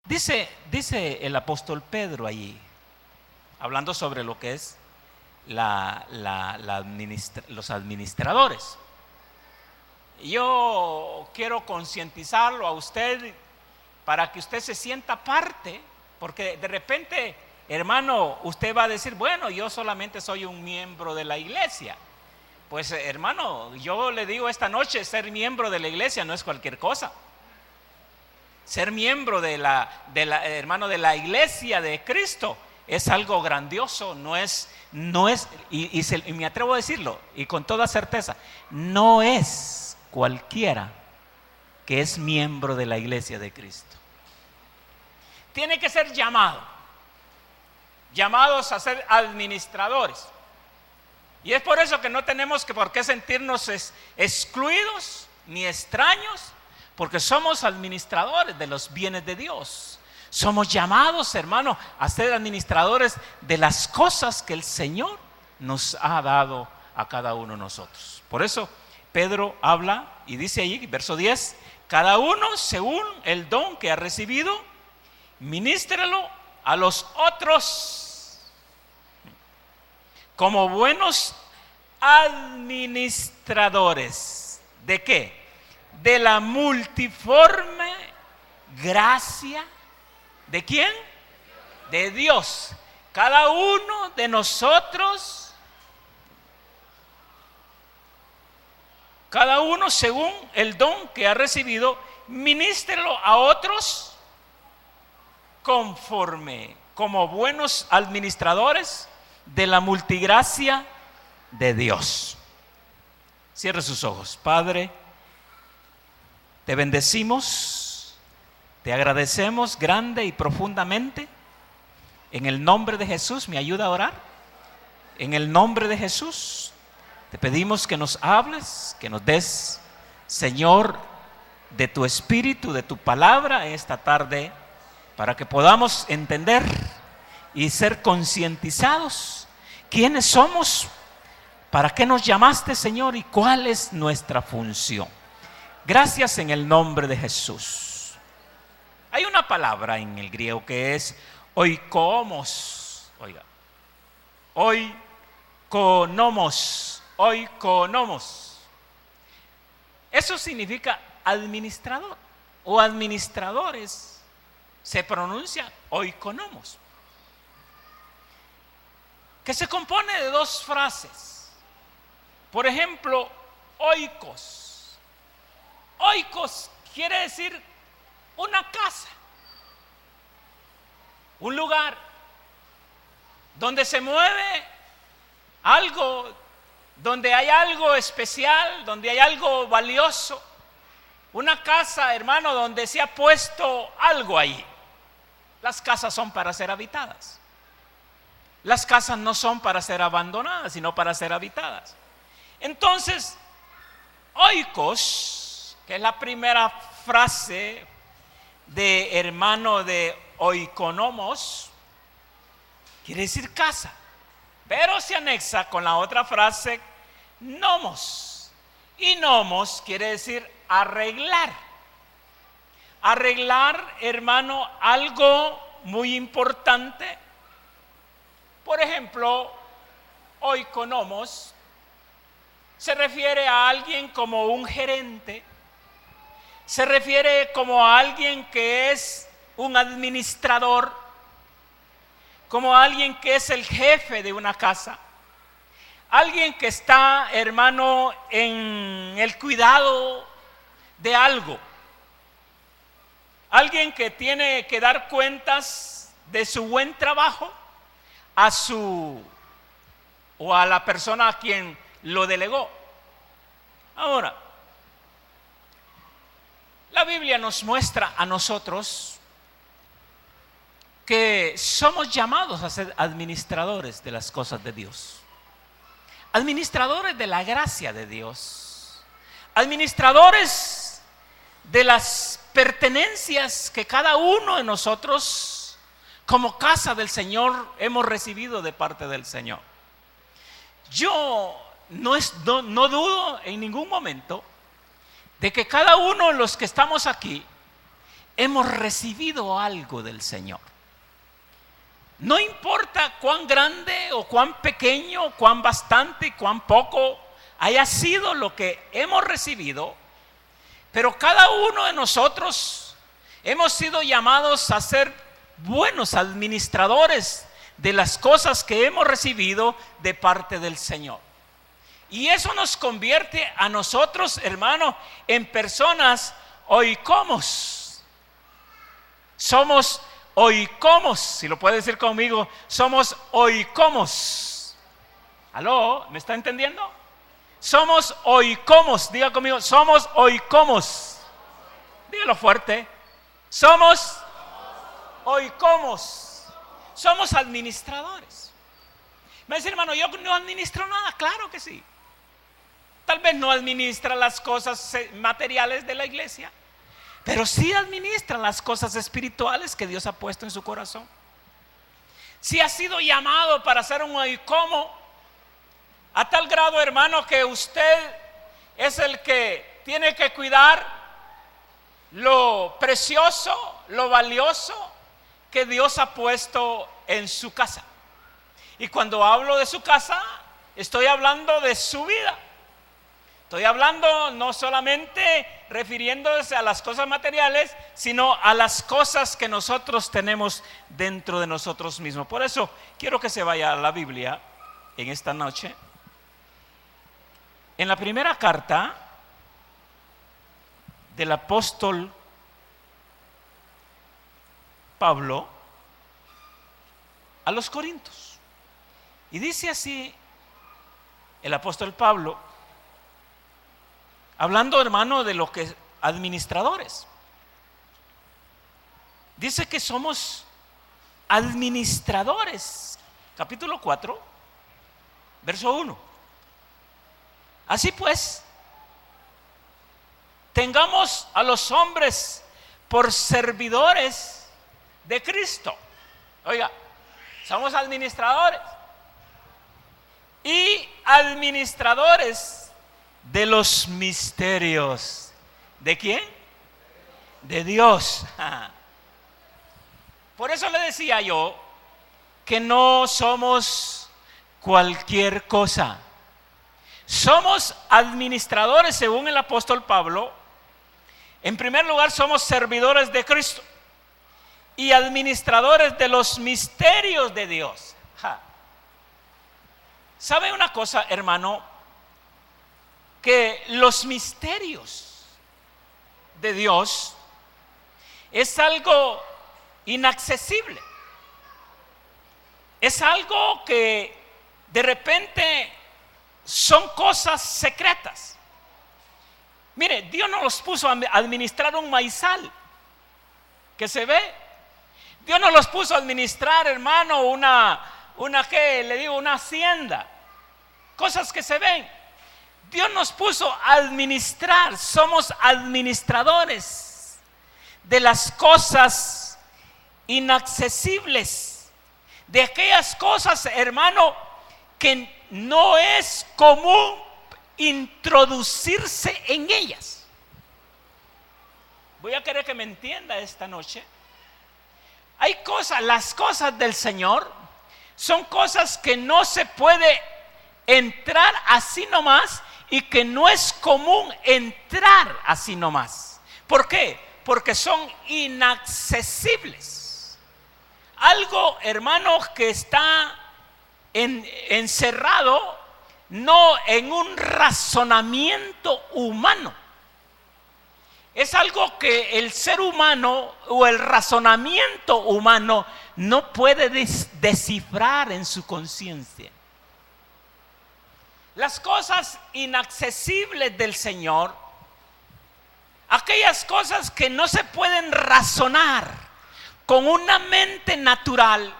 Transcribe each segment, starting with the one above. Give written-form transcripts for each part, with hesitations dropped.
Dice el apóstol Pedro allí, hablando sobre lo que es los administradores. Yo quiero concientizarlo a usted para que usted se sienta parte, porque de repente, hermano, usted va a decir, bueno, yo solamente soy un miembro de la iglesia. Pues hermano, yo le digo esta noche, ser miembro de la iglesia no es cualquier cosa. Ser miembro de la iglesia de Cristo es algo grandioso, no es y me atrevo a decirlo, y con toda certeza, no es cualquiera que es miembro de la iglesia de Cristo. Tiene que ser llamados a ser administradores. Y es por eso que no tenemos por qué sentirnos excluidos ni extraños, porque somos administradores de los bienes de Dios. Somos llamados, hermano, a ser administradores de las cosas que el Señor nos ha dado a cada uno de nosotros. Por eso Pedro habla y dice allí, verso 10, cada uno según el don que ha recibido, ministrelo a los otros como buenos administradores. ¿De qué? De la multiforme gracia. ¿De quién? De Dios. Cada uno de nosotros, cada uno según el don que ha recibido, ministrelo a otros conforme, como buenos administradores de la multigracia de Dios. Cierre sus ojos. Padre, te bendecimos, te agradecemos grande y profundamente. En el nombre de Jesús, ¿me ayuda a orar? En el nombre de Jesús, te pedimos que nos hables, que nos des, Señor, de tu espíritu, de tu palabra esta tarde, para que podamos entender y ser concientizados quiénes somos, para qué nos llamaste, Señor, y cuál es nuestra función. Gracias en el nombre de Jesús. Hay una palabra en el griego que es oikonomos. Oiga, oikonomos. Eso significa administrador o administradores. Se pronuncia oikonomos, que se compone de dos frases. Por ejemplo, oikos. Oikos quiere decir una casa, un lugar donde se mueve algo, donde hay algo especial, donde hay algo valioso. Una casa, hermano, donde se ha puesto algo ahí. Las casas son para ser habitadas. Las casas no son para ser abandonadas, sino para ser habitadas. Entonces, oikos, que es la primera frase de hermano de oikonomos, quiere decir casa, pero se anexa con la otra frase nomos, y nomos quiere decir arreglar. Arreglar, hermano, algo muy importante. Por ejemplo, oikonomos se refiere a alguien como un gerente, se refiere como a alguien que es un administrador, como a alguien que es el jefe de una casa, alguien que está, hermano, en el cuidado de algo, alguien que tiene que dar cuentas de su buen trabajo a la persona a quien lo delegó. Ahora, la Biblia nos muestra a nosotros que somos llamados a ser administradores de las cosas de Dios, administradores de la gracia de Dios, administradores de las pertenencias que cada uno de nosotros como casa del Señor hemos recibido de parte del Señor. Yo no dudo en ningún momento de que cada uno de los que estamos aquí hemos recibido algo del Señor. No importa cuán grande o cuán pequeño, cuán bastante, cuán poco haya sido lo que hemos recibido, pero cada uno de nosotros hemos sido llamados a ser buenos administradores de las cosas que hemos recibido de parte del Señor. Y eso nos convierte a nosotros, hermano, en personas oikos. Somos oikos, si lo puede decir conmigo, somos oikos. ¿Aló? ¿Me está entendiendo? Somos oikos, diga conmigo, somos oikos. Dígalo fuerte. Somos oikos. Somos administradores. Me dice, hermano, yo no administro nada. Claro que sí. Tal vez no administra las cosas materiales de la iglesia, pero sí administra las cosas espirituales que Dios ha puesto en su corazón. Si ha sido llamado para ser un oikomo, a tal grado, hermano, que usted es el que tiene que cuidar lo precioso, lo valioso que Dios ha puesto en su casa. Y cuando hablo de su casa, estoy hablando de su vida. Estoy hablando no solamente refiriéndose a las cosas materiales, sino a las cosas que nosotros tenemos dentro de nosotros mismos. Por eso quiero que se vaya a la Biblia en esta noche. En la primera carta del apóstol Pablo a los Corintios. Y dice así el apóstol Pablo, hablando, hermano, de lo que administradores. Dice que somos administradores. Capítulo 4, verso 1. Así pues, tengamos a los hombres por servidores de Cristo. Oiga, somos administradores y administradores de los misterios. ¿De quién? De Dios. Por eso le decía yo que no somos cualquier cosa. Somos administradores, según el apóstol Pablo. En primer lugar, somos servidores de Cristo y administradores de los misterios de Dios. ¿Sabe una cosa, hermano? Que los misterios de Dios es algo inaccesible. Es algo que de repente son cosas secretas. Mire, Dios no los puso a administrar un maizal que se ve. Dios no los puso a administrar, hermano, una hacienda. Cosas que se ven. Dios nos puso a administrar. Somos administradores de las cosas inaccesibles, de aquellas cosas, hermano, que no es común introducirse en ellas. Voy a querer que me entienda esta noche. Hay cosas, las cosas del Señor son cosas que no se puede entrar así nomás y que no es común entrar así nomás. ¿Por qué? Porque son inaccesibles. Algo, hermanos, que está encerrado no en un razonamiento humano. Es algo que el ser humano o el razonamiento humano no puede descifrar en su conciencia. Las cosas inaccesibles del Señor, aquellas cosas que no se pueden razonar con una mente natural,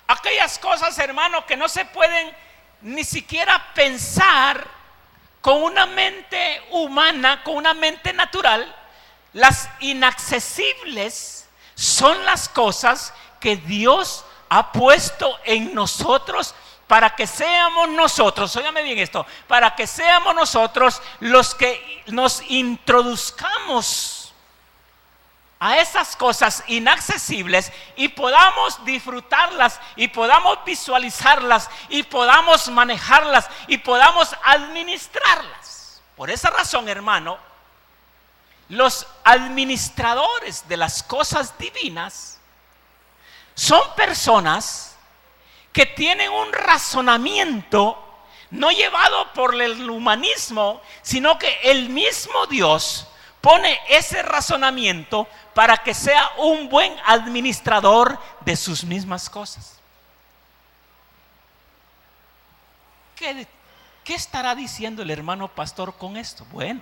aquellas cosas, hermano, que no se pueden ni siquiera pensar con una mente humana, con una mente natural. Las inaccesibles son las cosas que Dios ha puesto en nosotros para que seamos nosotros, óigame bien esto, para que seamos nosotros los que nos introduzcamos a esas cosas inaccesibles y podamos disfrutarlas y podamos visualizarlas y podamos manejarlas y podamos administrarlas. Por esa razón, hermano, los administradores de las cosas divinas son personas que tienen un razonamiento no llevado por el humanismo, sino que el mismo Dios pone ese razonamiento para que sea un buen administrador de sus mismas cosas. ¿Qué estará diciendo el hermano pastor con esto? Bueno,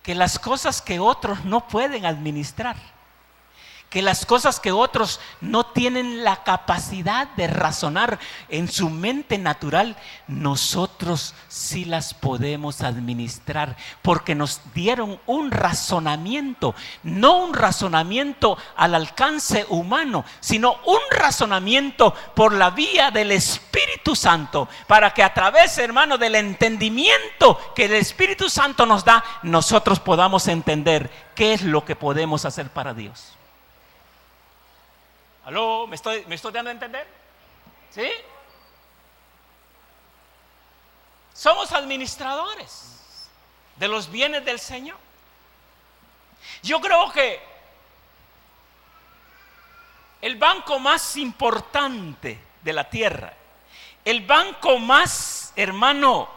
que las cosas que otros no pueden administrar, que las cosas que otros no tienen la capacidad de razonar en su mente natural, nosotros sí las podemos administrar, porque nos dieron un razonamiento, no un razonamiento al alcance humano, sino un razonamiento por la vía del Espíritu Santo, para que a través, hermano, del entendimiento que el Espíritu Santo nos da, nosotros podamos entender qué es lo que podemos hacer para Dios. ¿Aló? ¿Me estoy dando a entender? ¿Sí? Somos administradores de los bienes del Señor. Yo creo que el banco más importante de la tierra, el banco más, hermano,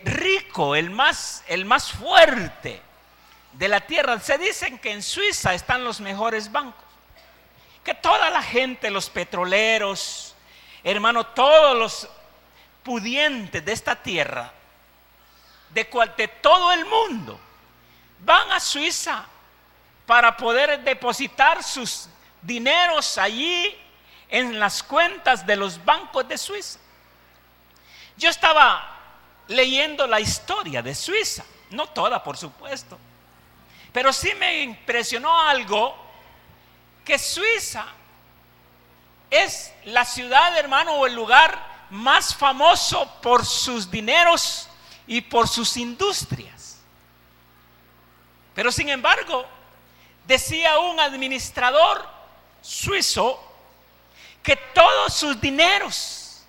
rico, el más fuerte de la tierra, se dicen que en Suiza están los mejores bancos. Que toda la gente, los petroleros, hermano, todos los pudientes de esta tierra, de todo el mundo, van a Suiza para poder depositar sus dineros allí en las cuentas de los bancos de Suiza. Yo estaba leyendo la historia de Suiza, no toda, por supuesto, pero sí me impresionó algo, que Suiza es la ciudad, hermano, o el lugar más famoso por sus dineros y por sus industrias. Pero sin embargo, decía un administrador suizo que todos sus dineros,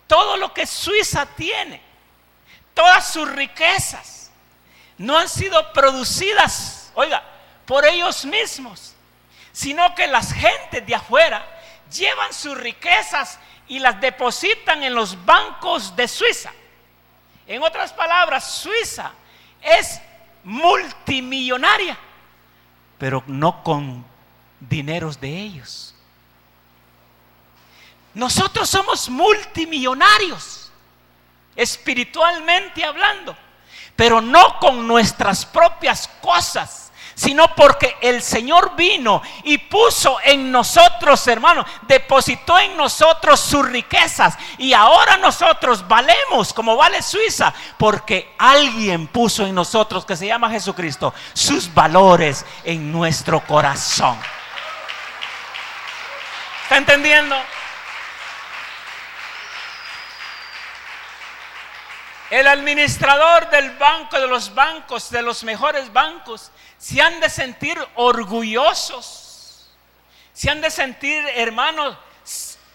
todo lo que Suiza tiene, todas sus riquezas, no han sido producidas, oiga, por ellos mismos, sino que las gentes de afuera llevan sus riquezas y las depositan en los bancos de Suiza. En otras palabras, Suiza es multimillonaria, pero no con dineros de ellos. Nosotros somos multimillonarios, espiritualmente hablando, pero no con nuestras propias cosas, sino porque el Señor vino y puso en nosotros, hermano, depositó en nosotros sus riquezas, y ahora nosotros valemos como vale Suiza, porque alguien puso en nosotros, que se llama Jesucristo, sus valores en nuestro corazón. ¿Está entendiendo? El administrador del banco, de los bancos, de los mejores bancos, se han de sentir orgullosos, se han de sentir, hermanos,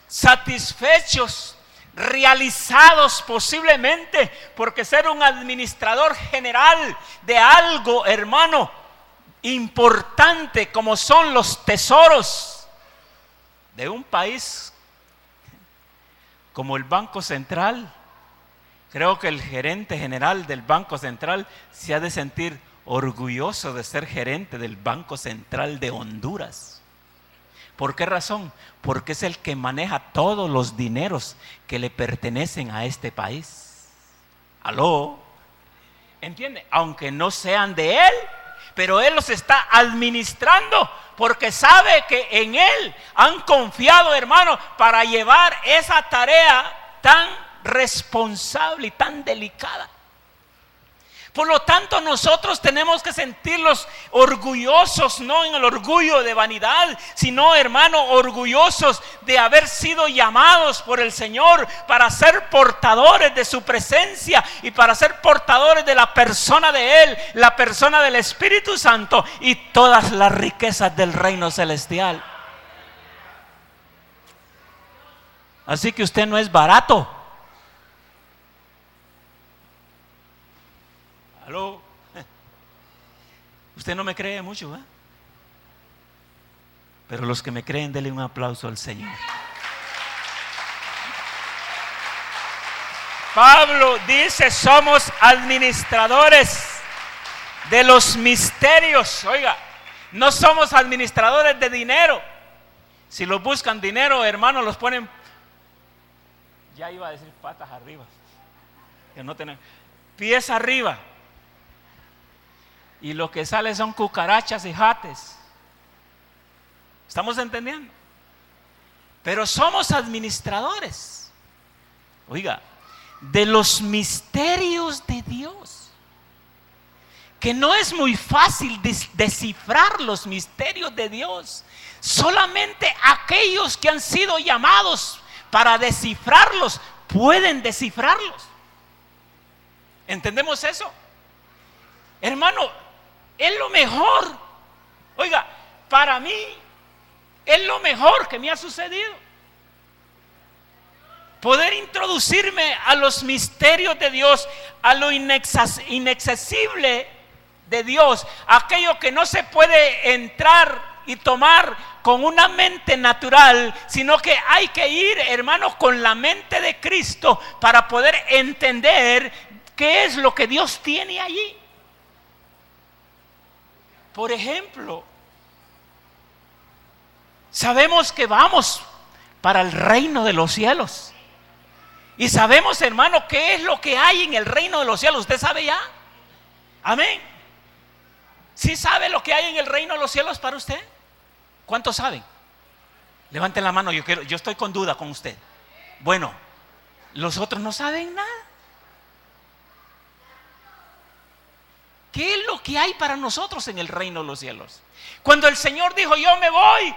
satisfechos, realizados posiblemente, porque ser un administrador general de algo, hermano, importante como son los tesoros de un país como el Banco Central. Creo que el gerente general del Banco Central se ha de sentir orgulloso de ser gerente del Banco Central de Honduras. ¿Por qué razón? Porque es el que maneja todos los dineros que le pertenecen a este país. ¿Aló? ¿Entiende? Aunque no sean de él, pero él los está administrando, porque sabe que en él han confiado, hermano, para llevar esa tarea tan responsable y tan delicada. Por lo tanto, nosotros tenemos que sentirlos orgullosos, no en el orgullo de vanidad, sino, hermano, orgullosos de haber sido llamados por el Señor para ser portadores de su presencia y para ser portadores de la persona de Él, la persona del Espíritu Santo y todas las riquezas del reino celestial. Así que usted no es barato. ¿Aló? Usted no me cree mucho, ¿eh? Pero los que me creen, denle un aplauso al Señor. Pablo dice: somos administradores de los misterios. Oiga, no somos administradores de dinero. Si los buscan dinero, hermanos, los ponen, ya iba a decir patas arriba, que no tenemos, pies arriba. Y lo que sale son cucarachas y jates. ¿Estamos entendiendo? Pero somos administradores, oiga, de los misterios de Dios. Que no es muy fácil descifrar los misterios de Dios. Solamente aquellos que han sido llamados para descifrarlos pueden descifrarlos. ¿Entendemos eso? Hermano, es lo mejor. Oiga, para mí es lo mejor que me ha sucedido. Poder introducirme a los misterios de Dios, a lo inaccesible de Dios, aquello que no se puede entrar y tomar con una mente natural, sino que hay que ir, hermanos, con la mente de Cristo para poder entender qué es lo que Dios tiene allí. Por ejemplo, sabemos que vamos para el reino de los cielos. Y sabemos, hermano, qué es lo que hay en el reino de los cielos. ¿Usted sabe ya? Amén. ¿Sí sabe lo que hay en el reino de los cielos para usted? ¿Cuántos saben? Levanten la mano, yo estoy con duda con usted. Bueno, los otros no saben nada. ¿Qué es lo que hay para nosotros en el reino de los cielos? Cuando el Señor dijo: yo me voy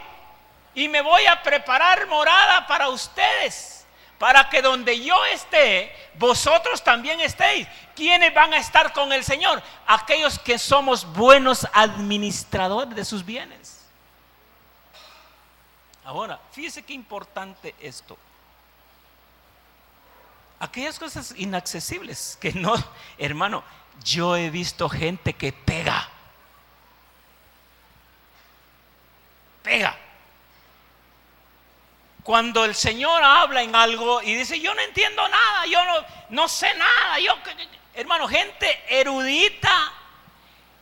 y me voy a preparar morada para ustedes, para que donde yo esté, vosotros también estéis. ¿Quiénes van a estar con el Señor? Aquellos que somos buenos administradores de sus bienes. Ahora, fíjese qué importante esto. Aquellas cosas inaccesibles que no, hermano, yo he visto gente que pega. Cuando el Señor habla en algo y dice: yo no entiendo nada, yo no sé nada. Hermano, gente erudita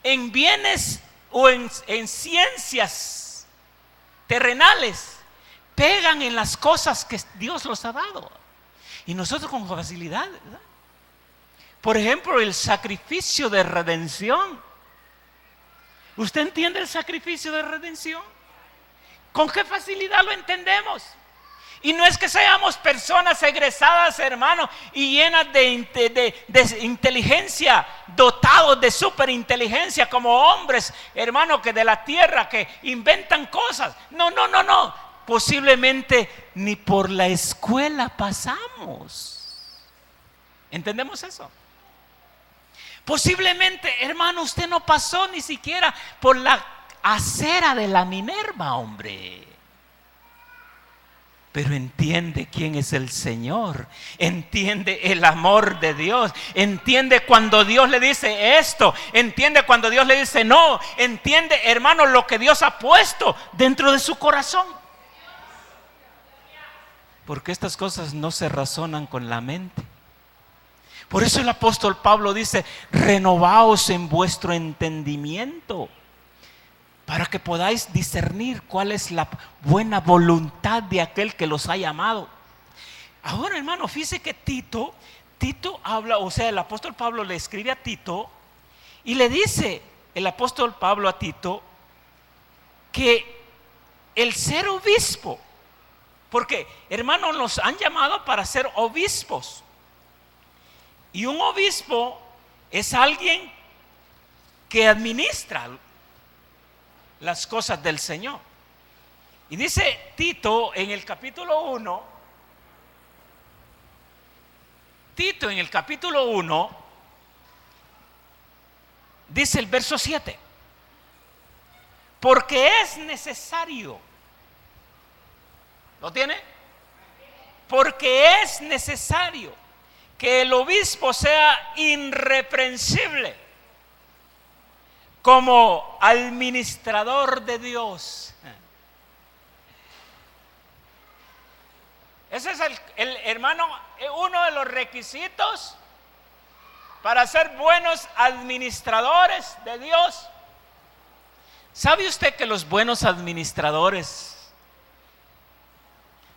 en bienes o en ciencias terrenales, pegan en las cosas que Dios los ha dado. Y nosotros con facilidad, ¿verdad? Por ejemplo, el sacrificio de redención. ¿Usted entiende el sacrificio de redención? ¿Con qué facilidad lo entendemos? Y no es que seamos personas egresadas, hermano, y llenas de inteligencia, dotados de superinteligencia, como hombres, hermano, que de la tierra, que inventan cosas. No. Posiblemente ni por la escuela pasamos. ¿Entendemos eso? Posiblemente, hermano, usted no pasó ni siquiera por la acera de la Minerva, hombre. Pero entiende quién es el Señor, entiende el amor de Dios, entiende cuando Dios le dice esto, entiende cuando Dios le dice no, entiende, hermano, lo que Dios ha puesto dentro de su corazón. Porque estas cosas no se razonan con la mente. Por eso el apóstol Pablo dice: renovaos en vuestro entendimiento, para que podáis discernir cuál es la buena voluntad de aquel que los ha llamado. Ahora, hermano, fíjese que Tito habla, o sea, el apóstol Pablo le escribe a Tito y le dice el apóstol Pablo a Tito que el ser obispo, porque, hermano, nos han llamado para ser obispos. Y un obispo es alguien que administra las cosas del Señor. Y dice Tito en el capítulo 1, dice el verso 7, porque es necesario, ¿lo tiene? Porque es necesario que el obispo sea irreprensible como administrador de Dios. Ese es el hermano, uno de los requisitos para ser buenos administradores de Dios. ¿Sabe usted que los buenos administradores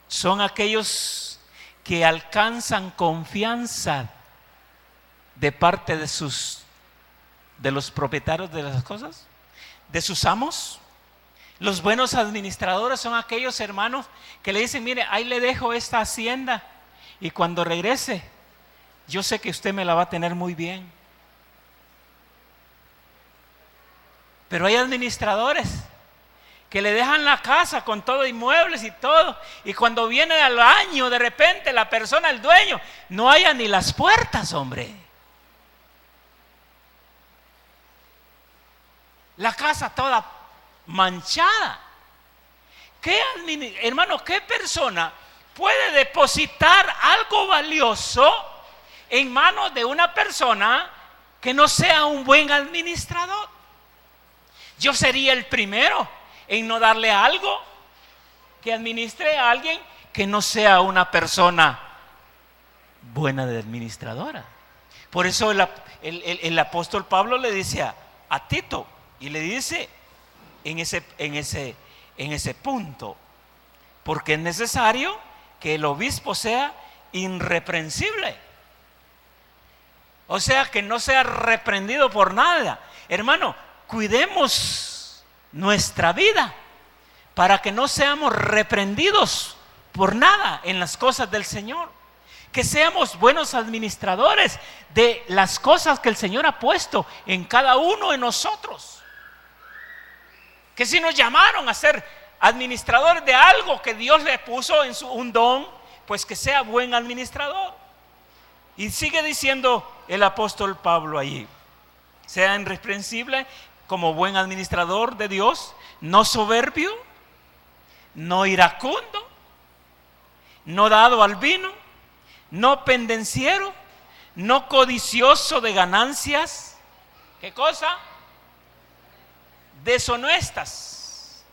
son aquellos que alcanzan confianza de parte de los propietarios de las cosas, de sus amos? Los buenos administradores son aquellos hermanos que le dicen: mire, ahí le dejo esta hacienda y cuando regrese, yo sé que usted me la va a tener muy bien. Pero hay administradores que le dejan la casa con todo, inmuebles y todo, y cuando viene al año, de repente la persona, el dueño, no haya ni las puertas, hombre. La casa toda manchada. Hermano, ¿qué persona puede depositar algo valioso en manos de una persona que no sea un buen administrador? Yo sería el primero en no darle algo que administre a alguien que no sea una persona buena de administradora. Por eso el apóstol Pablo le dice a Tito, y le dice en ese punto, porque es necesario que el obispo sea irreprensible, o sea, que no sea reprendido por nada. Hermano, cuidemos nuestra vida para que no seamos reprendidos por nada en las cosas del Señor. Que seamos buenos administradores de las cosas que el Señor ha puesto en cada uno de nosotros. Que si nos llamaron a ser administradores de algo que Dios le puso en un don, pues que sea buen administrador. Y sigue diciendo el apóstol Pablo allí: sea irreprensible como buen administrador de Dios, no soberbio, no iracundo, no dado al vino, no pendenciero, no codicioso de ganancias. ¿Qué cosa? Deshonestas.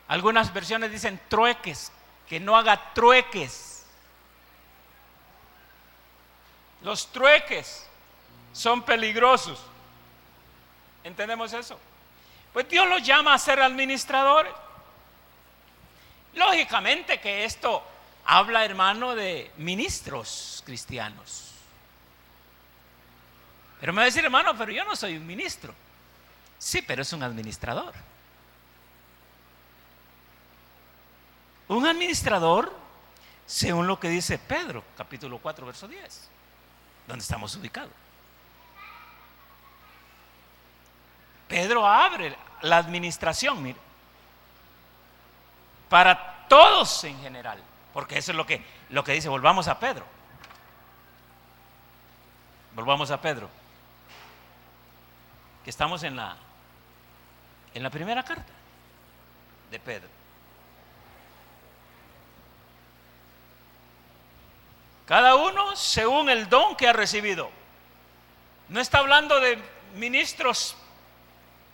Algunas versiones dicen trueques, que no haga trueques. Los trueques son peligrosos. ¿Entendemos eso? Pues Dios los llama a ser administradores. Lógicamente que esto habla, hermano, de ministros cristianos. Pero me va a decir: hermano, pero yo no soy un ministro. Sí, pero es un administrador. Un administrador, según lo que dice Pedro, capítulo 4, verso 10, donde estamos ubicados. Pedro abre la administración, mire, para todos en general, porque eso es lo que dice. Volvamos a Pedro. Que estamos en la primera carta de Pedro. Cada uno según el don que ha recibido. No está hablando de ministros,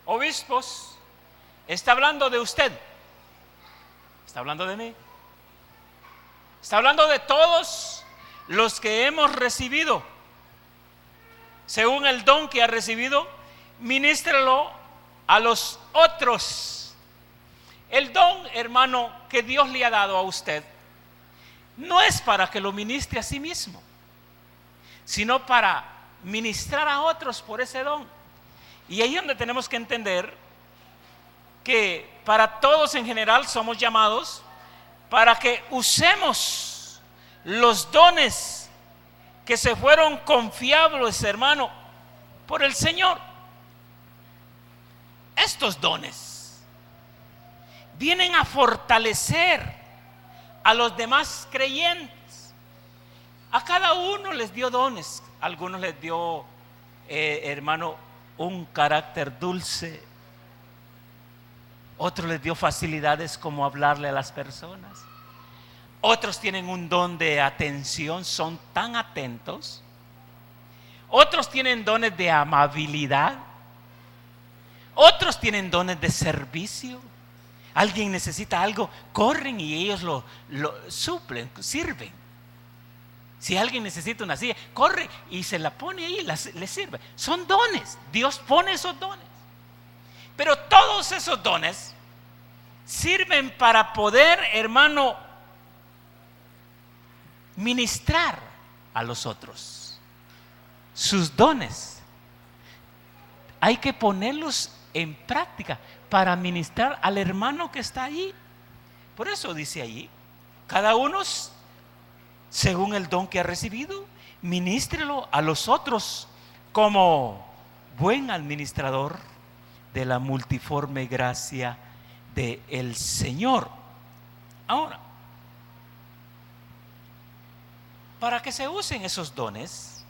obispos, está hablando de usted, está hablando de mí, está hablando de todos los que hemos recibido. Según el don que ha recibido, ministrelo a los otros. El don, hermano, que Dios le ha dado a usted no es para que lo ministre a sí mismo, sino para ministrar a otros por ese don. Y ahí es donde tenemos que entender que para todos en general somos llamados para que usemos los dones que se fueron confiables, hermano, por el Señor. Estos dones vienen a fortalecer a los demás creyentes. A cada uno les dio dones. Algunos les dio, hermano, un carácter dulce. Otros les dio facilidades como hablarle a las personas. Otros tienen un don de atención, son tan atentos. Otros tienen dones de amabilidad. Otros tienen dones de servicio. Alguien necesita algo, corren y ellos lo suplen, sirven. Si alguien necesita una silla, corre y se la pone ahí, le sirve. Son dones, Dios pone esos dones. Pero todos esos dones sirven para poder, hermano, ministrar a los otros. Sus dones hay que ponerlos en práctica para ministrar al hermano que está ahí. Por eso dice allí, cada uno según el don que ha recibido, ministrelo a los otros como buen administrador de la multiforme gracia del Señor. Ahora, para que se usen esos dones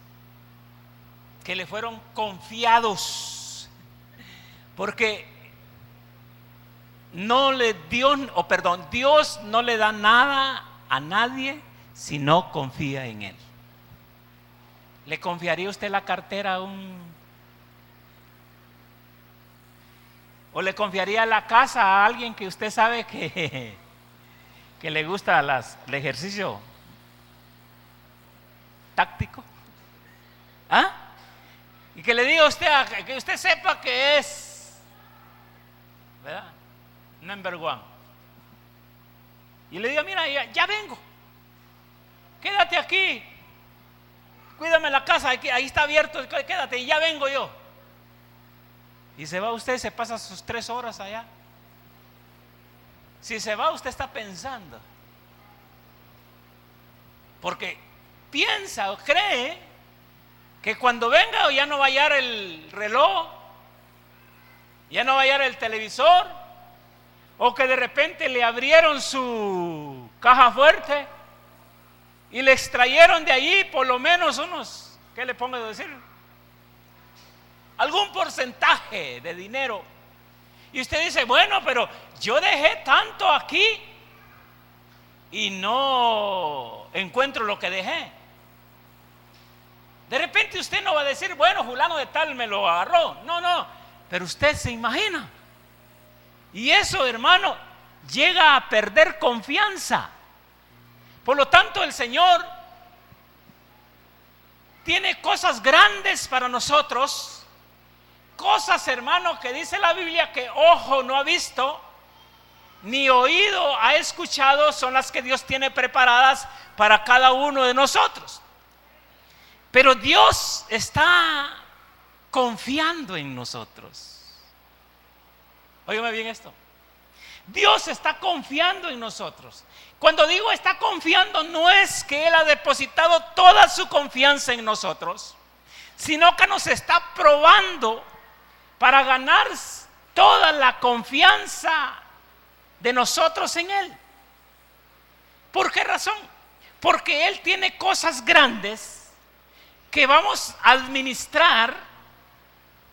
que le fueron confiados, porque Dios no le da nada a nadie si no confía en Él. ¿Le confiaría usted la cartera o le confiaría la casa a alguien que usted sabe que le gusta el ejercicio táctico? ¿Ah? Y que le diga a usted, que usted sepa que es, ¿verdad?, number one. Y le diga, mira, ya vengo. Quédate aquí. Cuídame la casa, ahí está abierto, quédate y ya vengo yo. Y se va usted, se pasa sus 3 horas allá. Si se va, usted está pensando. Porque piensa o cree que cuando venga ya no va a hallar el reloj, ya no va a hallar el televisor, o que de repente le abrieron su caja fuerte y le extrayeron de allí por lo menos unos, ¿qué le pongo a decir?, algún porcentaje de dinero. Y usted dice, bueno, pero yo dejé tanto aquí y no encuentro lo que dejé. De repente usted no va a decir, bueno, fulano de tal me lo agarró. No, pero usted se imagina. Y eso, hermano, llega a perder confianza. Por lo tanto, el Señor tiene cosas grandes para nosotros. Cosas, hermano, que dice la Biblia que ojo no ha visto, ni oído ha escuchado, son las que Dios tiene preparadas para cada uno de nosotros. Pero Dios está confiando en nosotros. Óigame bien esto. Dios está confiando en nosotros. Cuando digo está confiando, no es que Él ha depositado toda su confianza en nosotros, sino que nos está probando para ganar toda la confianza de nosotros en Él. ¿Por qué razón? Porque Él tiene cosas grandes que vamos a administrar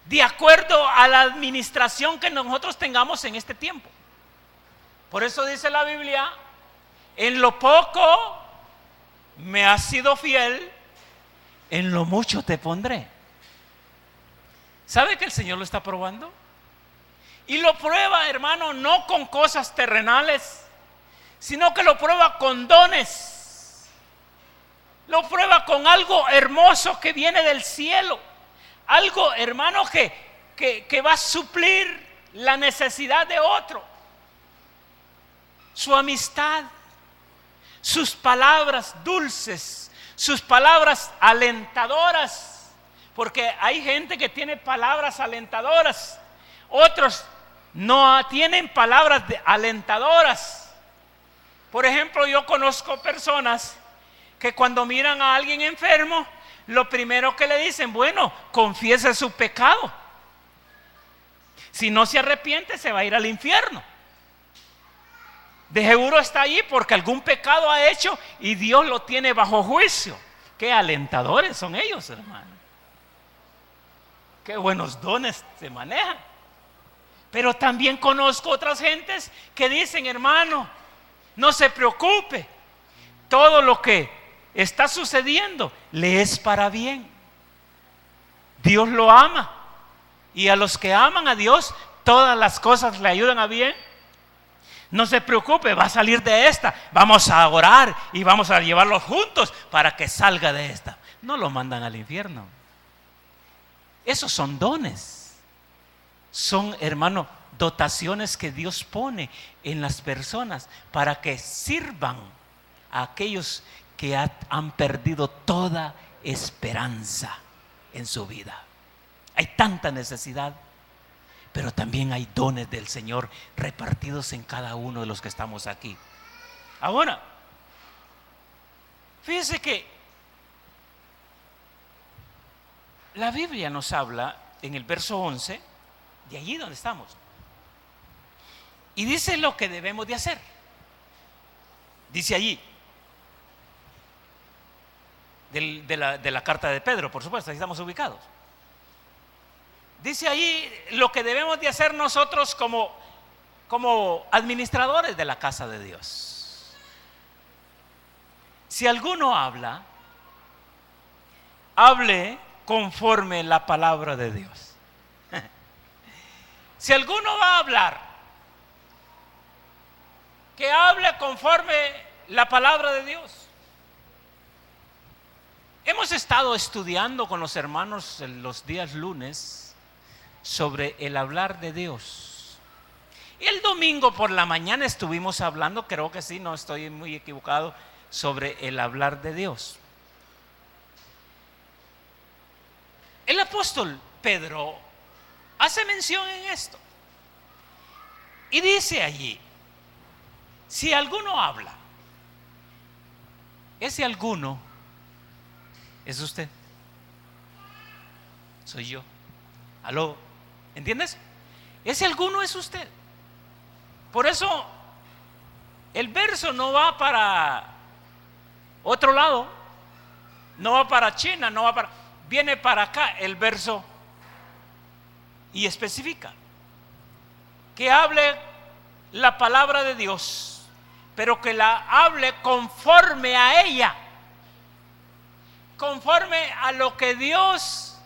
de acuerdo a la administración que nosotros tengamos en este tiempo. Por eso dice la Biblia, en lo poco me has sido fiel, en lo mucho te pondré. ¿Sabe que el Señor lo está probando? Y lo prueba, hermano, no con cosas terrenales, sino que lo prueba con dones. Lo prueba con algo hermoso que viene del cielo. Algo, hermano, que va a suplir la necesidad de otro. Su amistad, sus palabras dulces, sus palabras alentadoras. Porque hay gente que tiene palabras alentadoras, otros no tienen palabras alentadoras. Por ejemplo, yo conozco personas que cuando miran a alguien enfermo, lo primero que le dicen, bueno, confiese su pecado. Si no se arrepiente, se va a ir al infierno. De seguro está allí porque algún pecado ha hecho y Dios lo tiene bajo juicio. Qué alentadores son ellos, hermano. Qué buenos dones se manejan. Pero también conozco otras gentes que dicen, hermano, no se preocupe, todo lo que está sucediendo le es para bien. Dios lo ama, y a los que aman a Dios, todas las cosas le ayudan a bien. No se preocupe, va a salir de esta. Vamos a orar y vamos a llevarlos juntos para que salga de esta. No lo mandan al infierno. Esos son dones. Son, hermano, dotaciones que Dios pone en las personas para que sirvan a aquellos que han perdido toda esperanza en su vida. Hay tanta necesidad, pero también hay dones del Señor repartidos en cada uno de los que estamos aquí. Ahora, fíjese que la Biblia nos habla en el verso 11, de allí donde estamos, y dice lo que debemos de hacer. Dice allí, de la carta de Pedro, por supuesto, ahí estamos ubicados. Dice ahí lo que debemos de hacer nosotros como administradores de la casa de Dios. Si alguno habla, hable conforme la palabra de Dios. Si alguno va a hablar, que hable conforme la palabra de Dios. Hemos estado estudiando con los hermanos en los días lunes sobre el hablar de Dios. Y el domingo por la mañana estuvimos hablando, creo que sí, no estoy muy equivocado, sobre el hablar de Dios. El apóstol Pedro hace mención en esto y dice allí, si alguno habla, ese alguno es usted, soy yo. ¿Aló? ¿Entiendes? Ese alguno es usted. Por eso el verso no va para otro lado, no va para China, viene para acá el verso y especifica que hable la palabra de Dios, pero que la hable conforme a ella, conforme a lo que Dios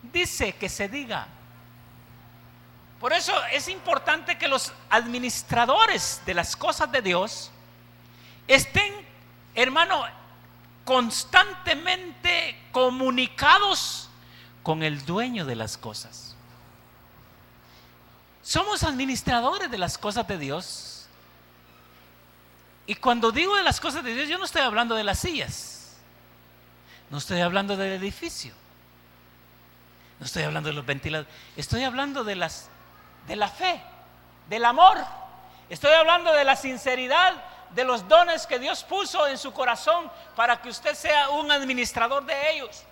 dice que se diga. Por eso es importante que los administradores de las cosas de Dios estén, hermano, constantemente comunicados con el dueño de las cosas. Somos administradores de las cosas de Dios. Y cuando digo de las cosas de Dios, yo no estoy hablando de las sillas, no estoy hablando del edificio, no estoy hablando de los ventiladores, estoy hablando de la fe, del amor. Estoy hablando de la sinceridad, de los dones que Dios puso en su corazón para que usted sea un administrador de ellos.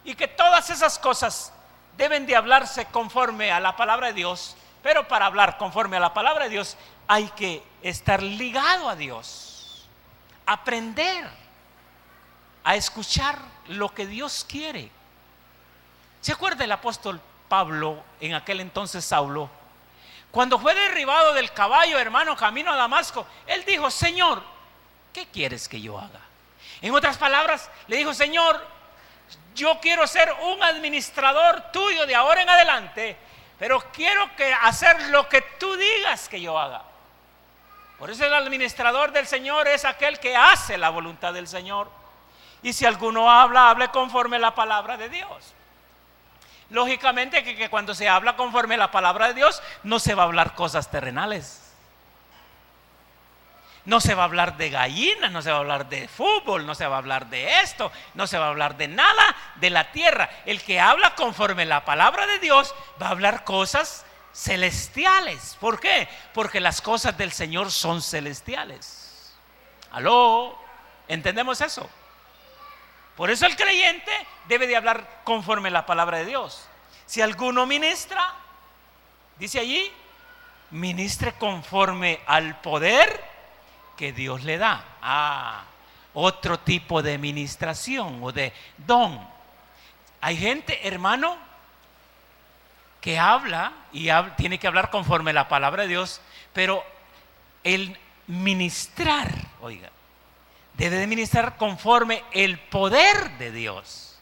Y que todas esas cosas deben de hablarse conforme a la palabra de Dios. Pero para hablar conforme a la palabra de Dios hay que estar ligado a Dios, aprender a escuchar lo que Dios quiere. ¿Se acuerda el apóstol Pablo, en aquel entonces Saulo, cuando fue derribado del caballo, hermano, camino a Damasco? Él dijo, Señor, ¿qué quieres que yo haga? En otras palabras, le dijo, Señor, yo quiero ser un administrador tuyo de ahora en adelante, pero quiero hacer lo que tú digas que yo haga. Por eso el administrador del Señor es aquel que hace la voluntad del Señor. Y si alguno habla, hable conforme a la palabra de Dios. Lógicamente que cuando se habla conforme a la palabra de Dios, no se va a hablar cosas terrenales. No se va a hablar de gallinas, no se va a hablar de fútbol, no se va a hablar de esto, no se va a hablar de nada de la tierra. El que habla conforme a la palabra de Dios va a hablar cosas celestiales. ¿Por qué? Porque las cosas del Señor son celestiales. ¿Aló? ¿Entendemos eso? Por eso el creyente debe de hablar conforme a la palabra de Dios. Si alguno ministra, dice allí, ministre conforme al poder que Dios le da. Otro tipo de ministración o de don. Hay gente, hermano, que habla y tiene que hablar conforme a la palabra de Dios, pero el ministrar, oiga, debe de ministrar conforme el poder de Dios.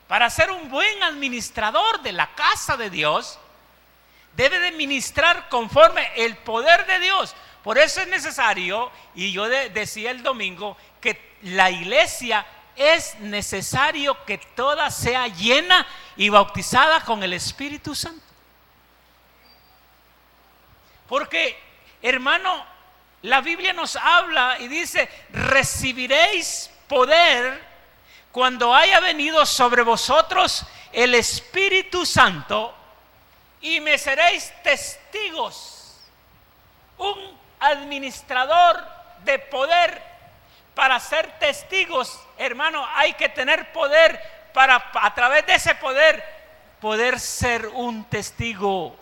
Para ser un buen administrador de la casa de Dios, debe de ministrar conforme el poder de Dios. Por eso es necesario, y yo decía el domingo, que la iglesia es necesario que toda sea llena y bautizada con el Espíritu Santo. Porque, hermano, la Biblia nos habla y dice: recibiréis poder cuando haya venido sobre vosotros el Espíritu Santo, y me seréis testigos. Un administrador de poder, para ser testigos, hermano, hay que tener poder para, a través de ese poder ser un testigo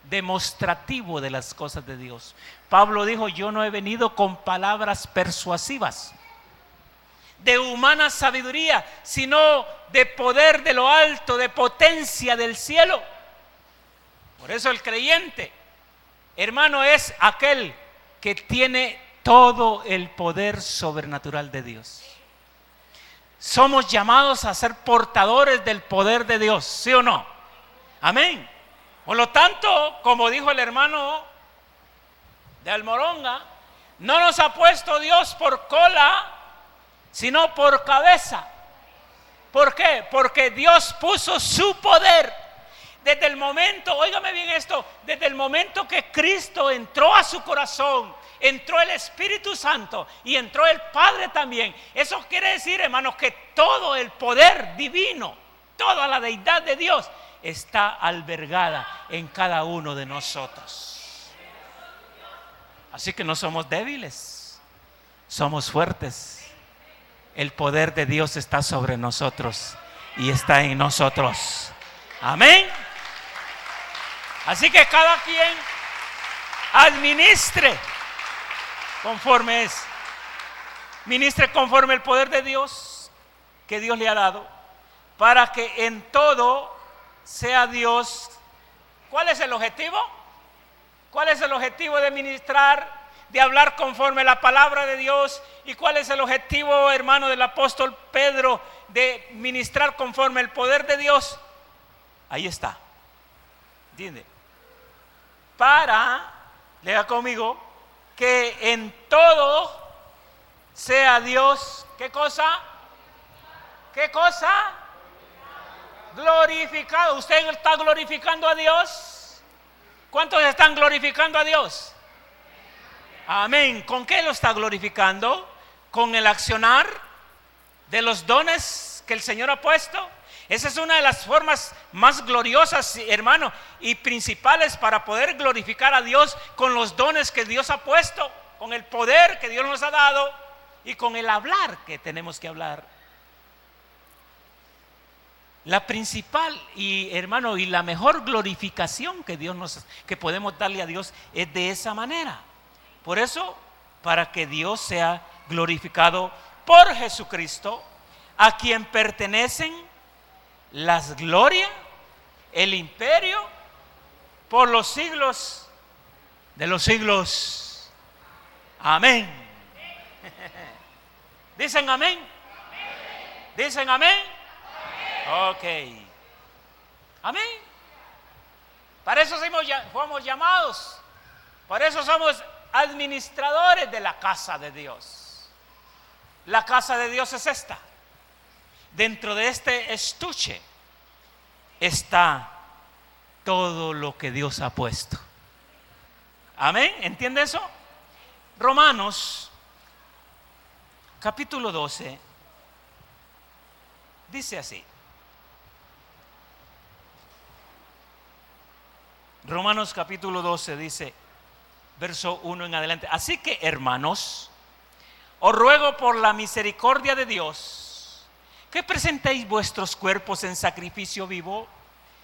demostrativo de las cosas de Dios. Pablo dijo: yo no he venido con palabras persuasivas de humana sabiduría, sino de poder de lo alto, de potencia del cielo. Por eso el creyente, hermano, es aquel que tiene todo el poder sobrenatural de Dios. Somos llamados a ser portadores del poder de Dios, ¿sí o no? Amén. Por lo tanto, como dijo el hermano de Almoronga, no nos ha puesto Dios por cola, sino por cabeza. ¿Por qué? Porque Dios puso su poder desde el momento, óigame bien esto, desde el momento que Cristo entró a su corazón, entró el Espíritu Santo y entró el Padre también. Eso quiere decir, hermanos, que todo el poder divino, toda la deidad de Dios está albergada en cada uno de nosotros. Así que no somos débiles, somos fuertes. El poder de Dios está sobre nosotros y está en nosotros. Amén. Así que cada quien administre conforme es. Ministre conforme el poder de Dios que Dios le ha dado, para que en todo sea Dios. ¿Cuál es el objetivo? ¿Cuál es el objetivo de ministrar, de hablar conforme a la palabra de Dios? ¿Y cuál es el objetivo, hermano, del apóstol Pedro, de ministrar conforme el poder de Dios? Ahí está. ¿Entiende? Para, lea conmigo, que en todo sea Dios, ¿qué cosa? ¿Qué cosa? Glorificado. ¿Usted está glorificando a Dios? ¿Cuántos están glorificando a Dios? Amén. ¿Con qué lo está glorificando? Con el accionar de los dones que el Señor ha puesto. Esa es una de las formas más gloriosas, hermano, y principales para poder glorificar a Dios, con los dones que Dios ha puesto, con el poder que Dios nos ha dado y con el hablar que tenemos que hablar. La principal y, hermano, y la mejor glorificación que podemos darle a Dios es de esa manera. Por eso, para que Dios sea glorificado por Jesucristo, a quien pertenecen las glorias, el imperio, por los siglos de los siglos. Amén. ¿Dicen amén? ¿Dicen amén? Ok. Amén. Para eso fuimos llamados. Por eso somos administradores de la casa de Dios. La casa de Dios es esta. Dentro de este estuche está todo lo que Dios ha puesto. Amén. ¿Entiende eso? Romanos capítulo 12 dice así. Romanos capítulo 12 dice, verso 1 en adelante: así que, hermanos, os ruego por la misericordia de Dios, que presentéis vuestros cuerpos en sacrificio vivo,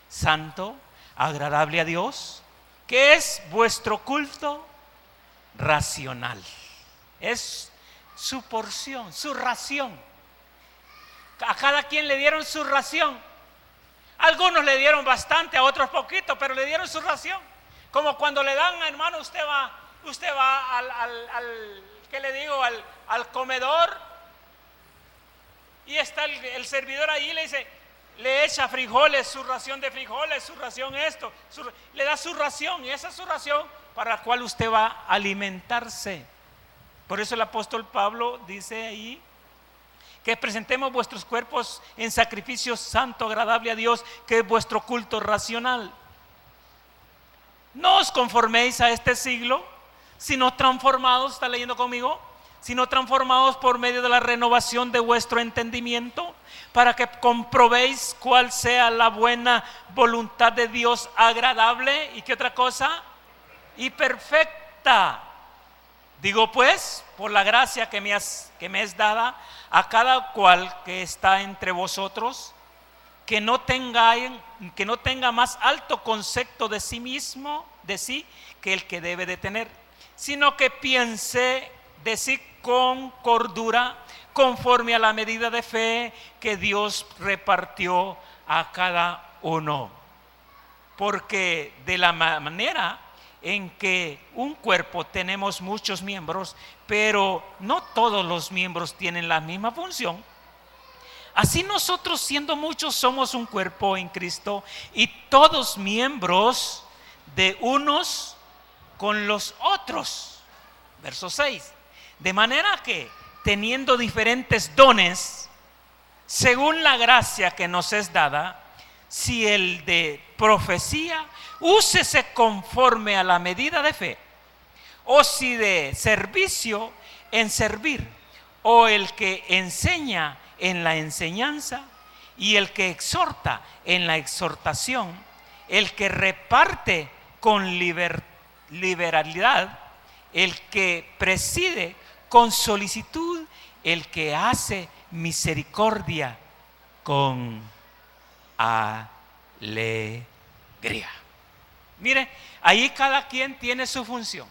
santo, agradable a Dios, que es vuestro culto racional. Es su porción, su ración. A cada quien le dieron su ración. Algunos le dieron bastante, a otros poquito, pero le dieron su ración. Como cuando le dan, hermano, usted va ¿qué le digo? Al comedor, y está el servidor ahí, le dice, le echa frijoles, su ración de frijoles, su ración esto, le da su ración, y esa es su ración para la cual usted va a alimentarse. Por eso el apóstol Pablo dice ahí que presentemos vuestros cuerpos en sacrificio santo, agradable a Dios, que es vuestro culto racional. No os conforméis a este siglo, sino transformados, ¿está leyendo conmigo? Sino transformados por medio de la renovación de vuestro entendimiento, para que comprobéis cuál sea la buena voluntad de Dios, agradable, ¿y qué otra cosa? Y perfecta. Digo pues, por la gracia que me es dada, a cada cual que está entre vosotros, que no tenga más alto concepto de sí mismo, de sí, que el que debe de tener, sino que piense de sí con cordura, conforme a la medida de fe que Dios repartió a cada uno. Porque de la manera en que un cuerpo tenemos muchos miembros, pero no todos los miembros tienen la misma función, así nosotros, siendo muchos, somos un cuerpo en Cristo, y todos miembros de unos con los otros. Verso 6. De manera que, teniendo diferentes dones, según la gracia que nos es dada, si el de profecía, úsese conforme a la medida de fe, o si de servicio, en servir, o el que enseña, en la enseñanza, y el que exhorta, en la exhortación, el que reparte con liberalidad, el que preside con solicitud, el que hace misericordia con alegría. Mire, ahí cada quien tiene su función.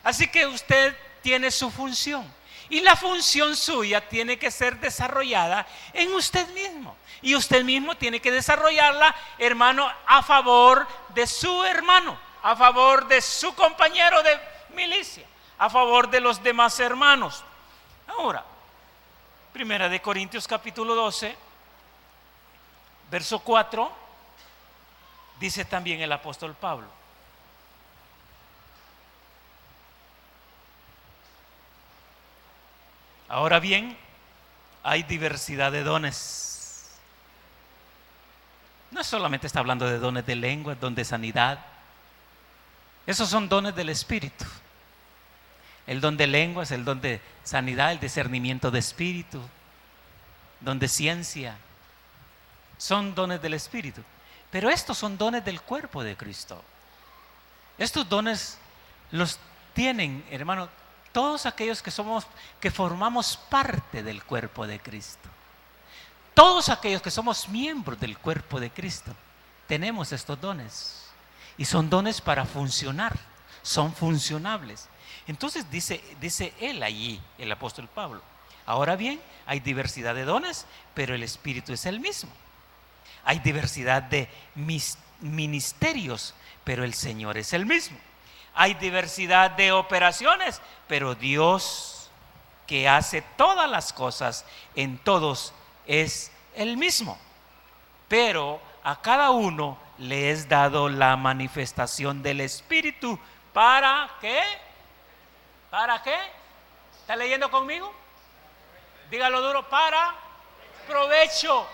Así que usted tiene su función, y la función suya tiene que ser desarrollada en usted mismo, y usted mismo tiene que desarrollarla, hermano, a favor de su hermano, a favor de su compañero de milicia, a favor de los demás hermanos. Ahora, 1 Corintios capítulo 12, verso 4, dice también el apóstol Pablo: ahora bien, hay diversidad de dones. No solamente está hablando de dones de lengua, don de sanidad. Esos son dones del Espíritu. El don de lenguas, el don de sanidad, el discernimiento de espíritu, don de ciencia, son dones del Espíritu. Pero estos son dones del cuerpo de Cristo. Estos dones los tienen, hermano, todos aquellos que formamos parte del cuerpo de Cristo. Todos aquellos que somos miembros del cuerpo de Cristo tenemos estos dones, y son dones para funcionar, son funcionables. Entonces dice él allí, el apóstol Pablo: ahora bien, hay diversidad de dones, pero el Espíritu es el mismo. Hay diversidad de ministerios, pero el Señor es el mismo. Hay diversidad de operaciones, pero Dios, que hace todas las cosas en todos, es el mismo. Pero a cada uno le es dado la manifestación del Espíritu. ¿Para qué? ¿Para qué? ¿Está leyendo conmigo? Dígalo duro: para provecho.